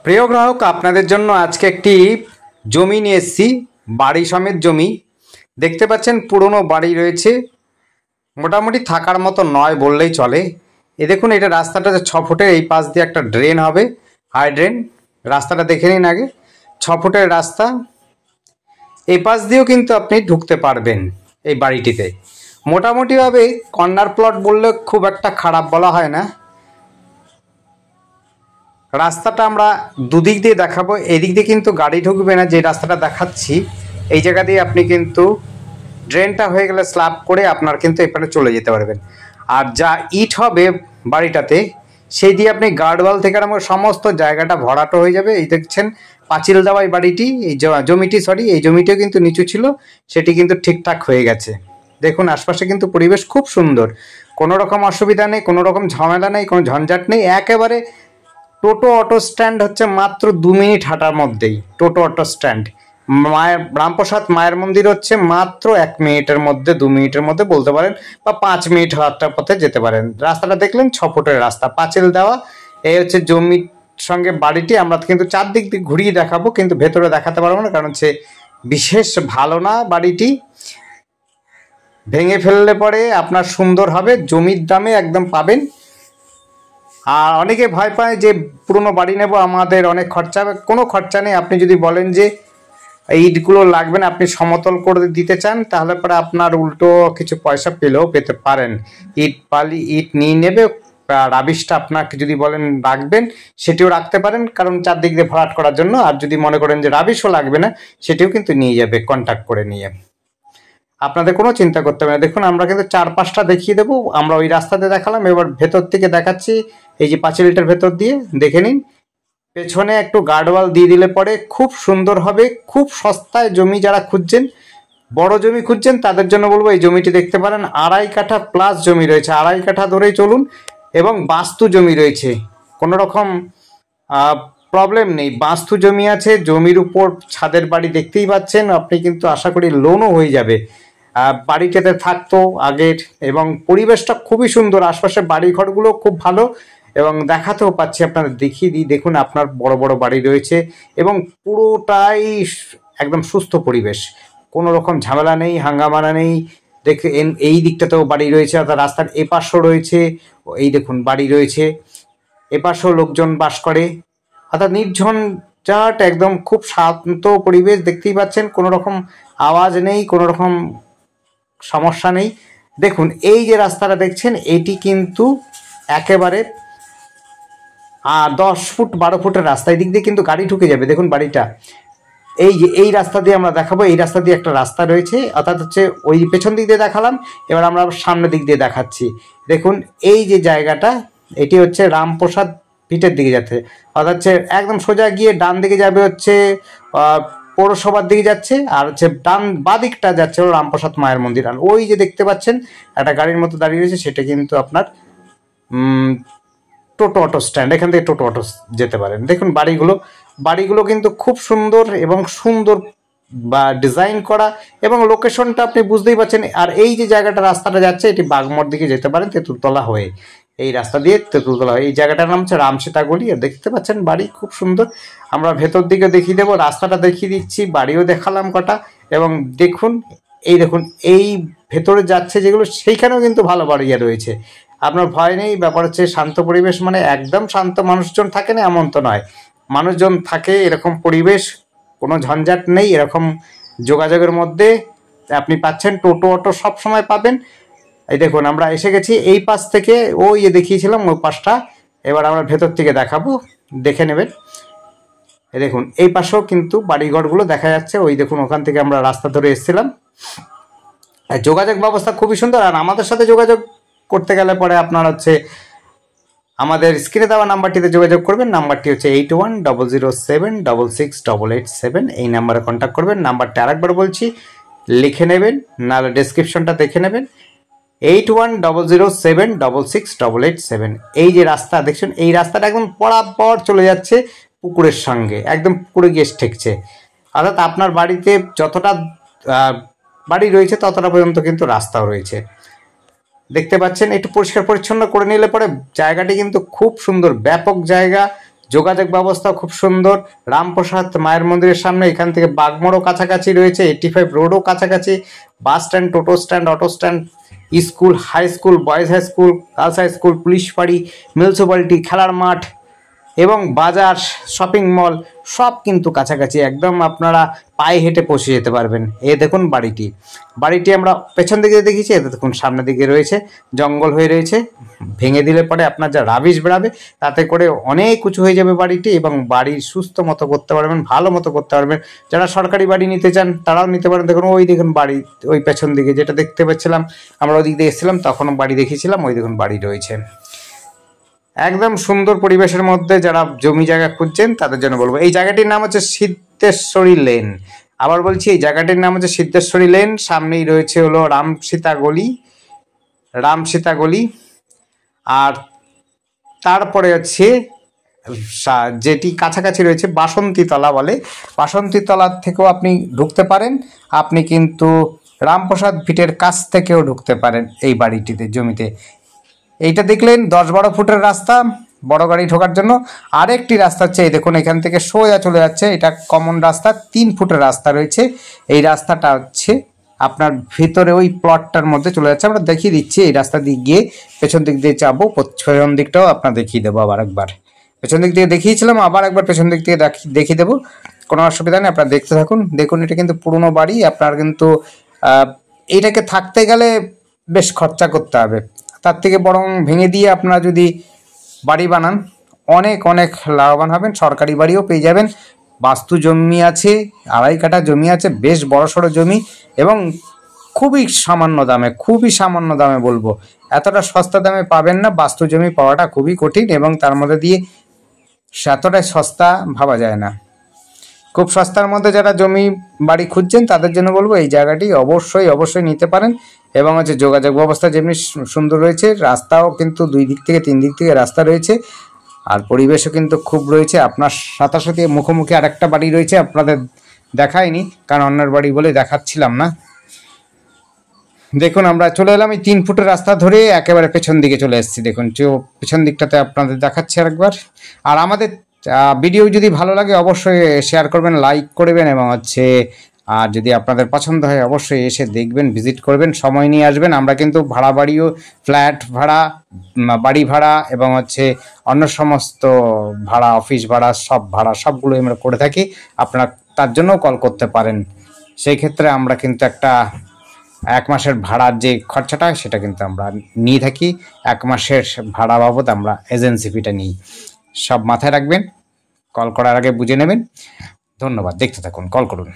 প্রিয় গ্রাহক, আপনাদের জন্য আজকে একটি জমি নিয়ে এসেছি, বাড়ি সমেত জমি। দেখতে পাচ্ছেন পুরনো বাড়ি রয়েছে, মোটামুটি থাকার মতো নয় বললেই চলে। দেখুন, এটা রাস্তাটা 6 ফুটের, এই পাশ দিয়ে একটা ড্রেন হবে, হাই ড্রেন। রাস্তাটা দেখে নিন আগে, 6 ফুটের রাস্তা। এই পাশ দিয়েও কিন্তু আপনি ঢুকতে পারবেন এই বাড়িটিতে। মোটামুটিভাবে কর্নার প্লট বললে খুব একটা খারাপ বলা হয় না। রাস্তাটা আমরা দুদিক দিয়ে দেখাবো। এদিক দিয়ে কিন্তু গাড়ি ঢুকবে না, যে রাস্তাটা দেখাচ্ছি এই জায়গা দিয়ে আপনি কিন্তু ড্রেনটা হয়ে গেলে স্ল্যাব করে আপনার কিন্তু এখানে চলে যেতে পারবেন। আর যা ইট হবে বাড়িটাতে, সেই দিয়ে আপনি গার্ডওয়াল থেকে আমার সমস্ত জায়গাটা ভরাটো হয়ে যাবে। এই দেখছেন পাঁচিল দেওয়া এই বাড়িটি, এই জমিটি এই জমিটিও কিন্তু নিচু ছিল, সেটি কিন্তু ঠিকঠাক হয়ে গেছে। দেখুন আশপাশে কিন্তু পরিবেশ খুব সুন্দর, কোনো রকম অসুবিধা নেই, কোনো রকম ঝামেলা নেই, কোনো ঝঞ্ঝাট নেই। একেবারে টোটো অটো স্ট্যান্ড হচ্ছে মাত্র 2 মিনিট হাঁটার মধ্যেই টোটো অটো স্ট্যান্ড। মায়ের রামপ্রসাদ মায়ের মন্দির হচ্ছে মাত্র 1 মিনিটের মধ্যে, 2 মিনিটের মধ্যে বলতে পারেন, বা 5 মিনিট হাঁটার পথে যেতে পারেন। রাস্তাটা দেখলেন 6 ফুটের রাস্তা, পাঁচিল দেওয়া। এই হচ্ছে জমির সঙ্গে বাড়িটি। আমরা কিন্তু চারদিক দিয়ে ঘুরিয়ে দেখাবো, কিন্তু ভেতরে দেখাতে পারবো না, কারণ হচ্ছে বিশেষ ভালো না বাড়িটি। ভেঙে ফেললে পরে আপনার সুন্দর হবে, জমির দামে একদম পাবেন। আর অনেকে ভয় পায় যে পুরনো বাড়ি নেব, আমাদের অনেক খরচা হবে। কোনো খরচা নেই। আপনি যদি বলেন যে ইটগুলো লাগবে না, আপনি সমতল করে দিতে চান, তাহলে পরে আপনার উল্টো কিছু পয়সা পেতে পারেন। ইট নিয়ে নেবে। রাবিশটা আপনাকে যদি বলেন রাখবেন, সেটিও রাখতে পারেন, কারণ চারদিক দিয়ে ভরাট করার জন্য। আর যদি মনে করেন যে রাবিশও লাগবে না, সেটিও কিন্তু নিয়ে যাবে, কন্ট্যাক্ট করে নিয়ে। আপনাদের কোনো চিন্তা করতে হবে না। দেখুন, আমরা কিন্তু 4-5টা দেখিয়ে দেবো। আমরা ওই রাস্তাতে দেখালাম, এবার ভেতর থেকে দেখাচ্ছি। এই যে পাঁচিলটার ভেতর দিয়ে দেখে নিন, পেছনে একটু গার্ডওয়াল দিয়ে দিলে পরে খুব সুন্দর হবে। খুব সস্তায় জমি যারা খুঁজছেন, বড় জমি খুঁজছেন, তাদের জন্য বলবো এই জমিটি দেখতে পারেন। 2.5 কাঠা প্লাস জমি রয়েছে, 2.5 কাঠা ধরেই চলুন। এবং বাস্তু জমি রয়েছে, কোনো রকম প্রবলেম নেই। বাস্তু জমি আছে, জমির উপর ছাদের বাড়ি দেখতেই পাচ্ছেন আপনি, কিন্তু আশা করি লোনও হয়ে যাবে। বাড়িটাতে থাকতো আগের, এবং পরিবেশটা খুবই সুন্দর। আশপাশে বাড়িঘরগুলো খুব ভালো, এবং দেখাতেও পাচ্ছি, আপনাদের দেখিয়ে দিই। দেখুন, আপনার বড় বড় বাড়ি রয়েছে, এবং পুরোটাই একদম সুস্থ পরিবেশ, কোনো রকম ঝামেলা নেই, হাঙ্গামানা নেই। দেখে এই দিকটাতেও বাড়ি রয়েছে, অর্থাৎ রাস্তার এপাশও রয়েছে। এই দেখুন বাড়ি রয়েছে, এপাশেও লোকজন বাস করে, অর্থাৎ নির্ঝঞ্ঝাট, একদম খুব শান্ত পরিবেশ। দেখতেই পাচ্ছেন কোনো রকম আওয়াজ নেই, কোনো রকম সমস্যা নেই। দেখুন এই যে রাস্তাটা দেখছেন, এটি কিন্তু একেবারে 10 ফুট 12 ফুটের রাস্তা। এই দিক দিয়ে কিন্তু গাড়ি ঢুকে যাবে। দেখুন বাড়িটা, এই যে এই রাস্তা দিয়ে আমরা দেখাবো। এই রাস্তা দিয়ে একটা রাস্তা রয়েছে, অর্থাৎ হচ্ছে ওই পেছন দিক দিয়ে দেখালাম, এবার আমরা সামনের দিক দিয়ে দেখাচ্ছি। দেখুন এই যে জায়গাটা, এটি হচ্ছে রামপ্রসাদ পিঠের দিকে যাচ্ছে, অর্থাৎ হচ্ছে একদম সোজা গিয়ে ডান দিকে যাবে হচ্ছে পৌরসভার দিকে যাচ্ছে, আর হচ্ছে বাঁ দিকটা যাচ্ছে রামপ্রসাদ মায়ের মন্দির। আর ওই যে দেখতে পাচ্ছেন একটা গাড়ির মতো দাঁড়িয়ে রয়েছে, সেটা কিন্তু আপনার টোটো অটো স্ট্যান্ড। এখান থেকে টোটো অটো যেতে পারেন। দেখুন বাড়িগুলো কিন্তু খুব সুন্দর, এবং সুন্দর বা ডিজাইন করা, এবং লোকেশনটা আপনি বুঝতেই পারছেন। আর এই যে জায়গাটা রাস্তাটা যাচ্ছে, এটি বাগমোড় দিকে যেতে পারেন, তেঁতুলতলা হয়ে। এই রাস্তা দিয়ে তেঁতুলতলা হয়ে, এই জায়গাটার নাম হচ্ছে রামসীতাগলি। দেখতে পাচ্ছেন বাড়ি খুব সুন্দর। আমরা ভেতর দিকে দেখিয়ে দেবো, রাস্তাটা দেখিয়ে দিচ্ছি, বাড়িও দেখালাম কটা। এবং দেখুন এই ভেতরে যাচ্ছে যেগুলো, সেইখানেও কিন্তু ভালো বাড়ি রয়েছে। আপনার ভয় নেই। ব্যাপার হচ্ছে শান্ত পরিবেশ, মানে একদম শান্ত। মানুষজন থাকে না এমন তো নয়, মানুষজন থাকে, এরকম পরিবেশ, কোনো ঝঞ্ঝাট নেই। এরকম যোগাযোগের মধ্যে আপনি পাচ্ছেন, টোটো অটো সব সময় পাবেন। এই দেখুন আমরা এসে গেছি এই পাশ থেকে, ওই দেখিয়েছিলাম ওই পাশটা। এবার আমরা ভেতর থেকে দেখাবো, দেখে নেবেন। এই দেখুন এই পাশেও কিন্তু বাড়িঘরগুলো দেখা যাচ্ছে। ওই দেখুন ওখান থেকে আমরা রাস্তা ধরে এসেছিলাম। যোগাযোগ ব্যবস্থা খুবই সুন্দর। আর আমাদের সাথে যোগাযোগ করতে গেলে পরে আপনার হচ্ছে আমাদের স্ক্রিনে দেওয়া নাম্বারটিতে যোগাযোগ করবেন। নাম্বারটি হচ্ছে 8100766887। এই নাম্বারে কন্ট্যাক্ট করবেন। নাম্বারটা আরেকবার বলছি, লিখে নেবেন, নাহলে ডেসক্রিপশনটা দেখে নেবেন। 8100766887। এই যে রাস্তা দেখছেন, এই রাস্তাটা একদম বরাবর চলে যাচ্ছে পুকুরের সঙ্গে, একদম পুকুরে গিয়ে ঠেকছে। অর্থাৎ আপনার বাড়িতে যতটা বাড়ি রয়েছে, ততটা পর্যন্ত কিন্তু রাস্তাও রয়েছে। দেখতে পাচ্ছেন, একটু পরিষ্কার পরিচ্ছন্ন করে নিলে পরে জায়গাটি কিন্তু খুব সুন্দর, ব্যাপক জায়গা, যোগাযোগ ব্যবস্থা খুব সুন্দর। রামপ্রসাদ মায়ের মন্দিরের সামনে এখান থেকে বাগমোড়ও কাছাকাছি রয়েছে, 85 রোডও কাছাকাছি, বাস স্ট্যান্ড, টোটো stand, auto stand, school, high school, boys high school, girls high school, police ফাঁড়ি, মিউনিসিপ্যালিটি, খেলার মাঠ এবং বাজার, শপিং মল সব কিন্তু কাছাকাছি, একদম আপনারা পায়ে হেঁটে পৌঁছে যেতে পারবেন। এ দেখুন বাড়িটি আমরা পেছন দিকে দেখেছি, এতে দেখুন সামনের দিকে রয়েছে, জঙ্গল হয়ে রয়েছে। ভেঙে দিলে পরে আপনার যা রাবিশ বেড়াবে তাতে করে অনেক উঁচু হয়ে যাবে বাড়িটি, এবং বাড়ি সুস্থ মতো করতে পারবেন, ভালো মতো করতে পারবেন। যারা সরকারি বাড়ি নিতে চান তারাও নিতে পারেন। দেখুন ওই দেখুন বাড়ি, ওই পেছন দিকে যেটা দেখতে পাচ্ছিলাম, আমরা ওই দিক দিয়ে এসেছিলাম তখনও বাড়ি দেখেছিলাম, ওই দেখুন বাড়ি রয়েছে। একদম সুন্দর পরিবেশের মধ্যে যারা জমি জায়গা খুঁজছেন তাদের জন্য বলবো। এই জায়গাটির নাম হচ্ছে সিদ্ধেশ্বরী লেন। আবার বলছি, এই জায়গাটির নাম হচ্ছে সিদ্ধেশ্বরী লেন। সামনেই রয়েছে হলো রামসীতা গলি, আর তারপরে হচ্ছে যেটি কাছাকাছি রয়েছে বাসন্তীতলা বলে, বাসন্তীতলার থেকেও আপনি ঢুকতে পারেন। আপনি কিন্তু রামপ্রসাদ ভিটের কাছ থেকেও ঢুকতে পারেন এই বাড়িটিতে, জমিতে। এইটা দেখলেন 10-12 ফুটের রাস্তা বড় গাড়ি ঢোকার জন্য। আরেকটি রাস্তা হচ্ছে এই দেখুন, এখান থেকে সোজা চলে যাচ্ছে, এটা কমন রাস্তা, 3 ফুটের রাস্তা রয়েছে। এই রাস্তাটা হচ্ছে আপনার ভিতরে ওই প্লটটার মধ্যে চলে যাচ্ছে। আমরা দেখিয়ে দিচ্ছি, এই রাস্তা দিয়ে গিয়ে পেছন দিক দিয়ে যাবো, পেছন দিকটাও আপনার দেখিয়ে দেবো। আবার একবার পেছন দিক দিয়ে দেখিয়েছিলাম, আবার একবার পেছন দিক থেকে দেখিয়ে দেবো, কোনো অসুবিধা নেই। আপনারা দেখতে থাকুন। দেখুন এটা কিন্তু পুরনো বাড়ি, আপনার কিন্তু এইটাকে থাকতে গেলে বেশ খরচা করতে হবে, তার থেকে বরং ভেঙে দিয়ে আপনারা যদি বাড়ি বানান অনেক অনেক লাভবান হবেন। সরকারি বাড়িও পেয়ে যাবেন, বাস্তু জমি আছে, 2.5 কাঠা জমি আছে, বেশ বড়সড় জমি, এবং খুবই সামান্য দামে বলবো, এতটা সস্তা দামে পাবেন না। বাস্তু জমি পাওয়াটা খুবই কঠিন, এবং তার মধ্যে দিয়ে এতটাই সস্তা ভাবা যায় না। খুব সস্তার মধ্যে যারা জমি বাড়ি খুঁজছেন তাদের জন্য বলবো এই জায়গাটি অবশ্যই নিতে পারেন। এবং হচ্ছে যোগাযোগ ব্যবস্থা যেমনি সুন্দর রয়েছে, রাস্তাও কিন্তু 2 দিক থেকে 3 দিক থেকে রাস্তা রয়েছে, আর পরিবেশও কিন্তু খুব রয়েছে। আপনার সাথে মুখোমুখি আরেকটা বাড়ি রয়েছে, আপনাদের দেখায়নি কারণ অন্যের বাড়ি বলে দেখাচ্ছিলাম না। দেখুন আমরা চলে এলাম এই 3 ফুটের রাস্তা ধরে একেবারে পেছন দিকে চলে এসেছি। দেখুন পেছন দিকটাতে আপনাদের দেখাচ্ছি আরেকবার। আর আমাদের ভিডিও যদি ভালো লাগে অবশ্যই শেয়ার করবেন, লাইক করবেন, এবং হচ্ছে আর যদি আপনাদের পছন্দ হয় অবশ্যই এসে দেখবেন, ভিজিট করবেন, সময় নিয়ে আসবেন। আমরা কিন্তু ভাড়া বাড়িও, ফ্ল্যাট ভাড়া, বাড়ি ভাড়া এবং হচ্ছে অন্য সমস্ত ভাড়া, অফিস ভাড়া, সবগুলো আমরা করে থাকি। আপনারা তার জন্য কল করতে পারেন। সেই ক্ষেত্রে আমরা কিন্তু 1 মাসের ভাড়ার যে খরচাটা সেটা কিন্তু আমরা নিয়ে থাকি। 1 মাসের ভাড়া বাবদ আমরা এজেন্সি ফিটা নিই। সব মাথায় রাখবেন, কল করার আগে বুঝে নেবেন। ধন্যবাদ, দেখতে থাকুন, কল করুন।